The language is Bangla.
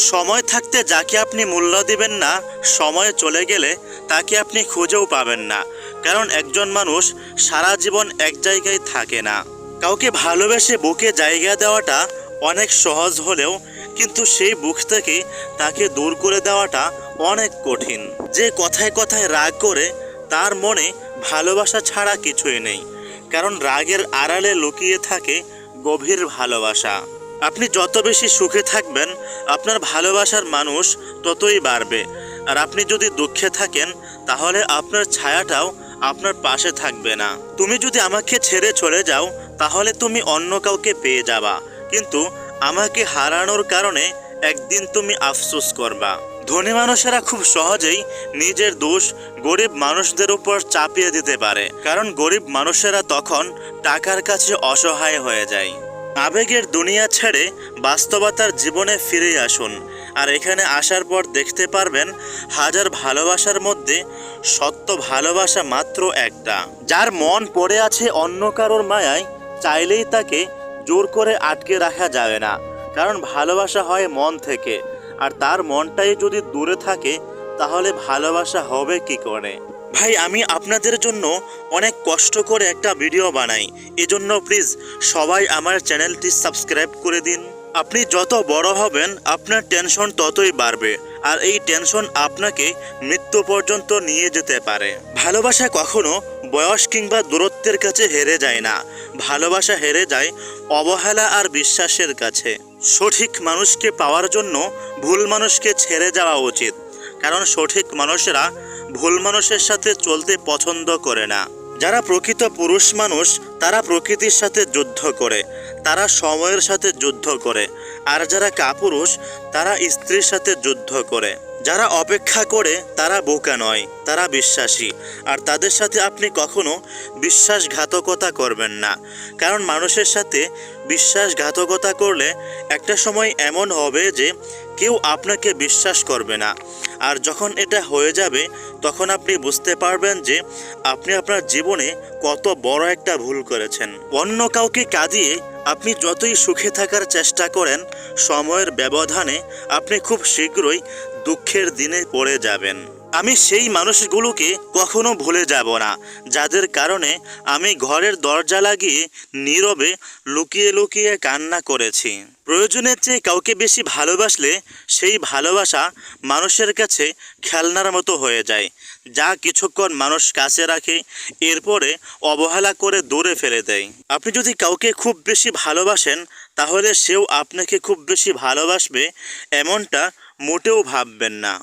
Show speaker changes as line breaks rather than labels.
সময় থাকতে যাকে আপনি মূল্য দিবেন না, সময় চলে গেলে তাকে আপনি খুঁজেও পাবেন না। কারণ একজন মানুষ সারা জীবন এক জায়গায় থাকে না। কাউকে ভালোবেসে বুকে জায়গা দেওয়াটা অনেক সহজ হলেও কিন্তু সেই বুক থেকে তাকে দূর করে দেওয়াটা অনেক কঠিন। যে কথায় কথায় রাগ করে তার মনে ভালোবাসা ছাড়া কিছুই নেই। কারণ রাগের আড়ালে লুকিয়ে থাকে গভীর ভালোবাসা। আপনি যত বেশি সুখে থাকবেন আপনার ভালোবাসার মানুষ ততই বাড়বে। আর আপনি যদি দুঃখে থাকেন তাহলে আপনার ছায়াটাও আপনার পাশে থাকবে না। তুমি যদি আমাকে ছেড়ে চলে যাও তাহলে তুমি অন্য কাউকে পেয়ে যাবা, কিন্তু আমাকে হারানোর কারণে একদিন তুমি আফসোস করবা। ধনী মানুষেরা খুব সহজেই নিজের দোষ গরিব মানুষদের উপর চাপিয়ে দিতে পারে, কারণ গরিব মানুষেরা তখন টাকার কাছে অসহায় হয়ে যায়। আবেগের দুনিয়া ছেড়ে বাস্তবতার জীবনে ফিরে আসুন। আর এখানে আসার পর দেখতে পারবেন হাজার ভালোবাসার মধ্যে সত্য ভালোবাসা মাত্র একটা। যার মন পড়ে আছে অন্য কারোর মায়ায়, চাইলেই তাকে জোর করে আটকে রাখা যাবে না। কারণ ভালোবাসা হয় মন থেকে, আর তার মনটাই যদি দূরে থাকে তাহলে ভালোবাসা হবে কি করে? ভাই, আমি আপনাদের জন্য অনেক কষ্ট করে একটা ভিডিও বানাই, এজন্য প্লিজ সবাই আমার চ্যানেলটি সাবস্ক্রাইব করে দিন। আপনি যত বড় হবেন আপনার টেনশন ততই বাড়বে, আর এই টেনশন আপনাকে মৃত্যু পর্যন্ত নিয়ে যেতে পারে। ভালোবাসা কখনো বয়স কিংবা দূরত্বের কাছে হেরে যায় না। ভালোবাসা হেরে যায় অবহেলা আর বিশ্বাসের কাছে। সঠিক মানুষকে পাওয়ার জন্য ভুল মানুষকে ছেড়ে যাওয়া উচিত, কারণ সঠিক মানুষেরা ভুল মানুষের সাথে চলতে পছন্দ করে না। যারা প্রকৃত পুরুষ মানুষ তারা প্রকৃতির সাথে যুদ্ধ করে, তারা সময়ের সাথে যুদ্ধ করে। আর যারা কাপুরুষ তারা স্ত্রীর সাথে যুদ্ধ করে। যারা অপেক্ষা করে তারা বোকা নয়, তারা বিশ্বাসী। আর তাদের সাথে আপনি কখনো বিশ্বাসঘাতকতা করবেন না, কারণ মানুষের সাথে বিশ্বাসঘাতকতা করলে একটা সময় এমন হবে যে কেউ আপনাকে বিশ্বাস করবে না। আর যখন এটা হয়ে যাবে তখন আপনি বুঝতে পারবেন যে আপনি আপনার জীবনে কত বড় একটা ভুল করেছেন। অন্য কাউকে কাঁদিয়ে আপনি যতই সুখে থাকার চেষ্টা করেন, সময়ের ব্যবধানে আপনি খুব শীঘ্রই দুঃখের দিনে পড়ে যাবেন। আমি সেই মানুষগুলোকে কখনো ভুলে যাব না যাদের কারণে আমি ঘরের দরজা লাগিয়ে নীরবে লুকিয়ে লুকিয়ে কান্না করেছি। প্রয়োজনের চেয়ে কাউকে বেশি ভালোবাসলে সেই ভালোবাসা মানুষের কাছে খেলনার মতো হয়ে যায়, যা কিছুক্ষণ মানুষ কাছে রাখে এরপরে অবহেলা করে দূরে ফেলে দেয়। আপনি যদি কাউকে খুব বেশি ভালোবাসেন তাহলে সেও আপনাকে খুব বেশি ভালোবাসবে, এমনটা মোটেও ভাববেন না।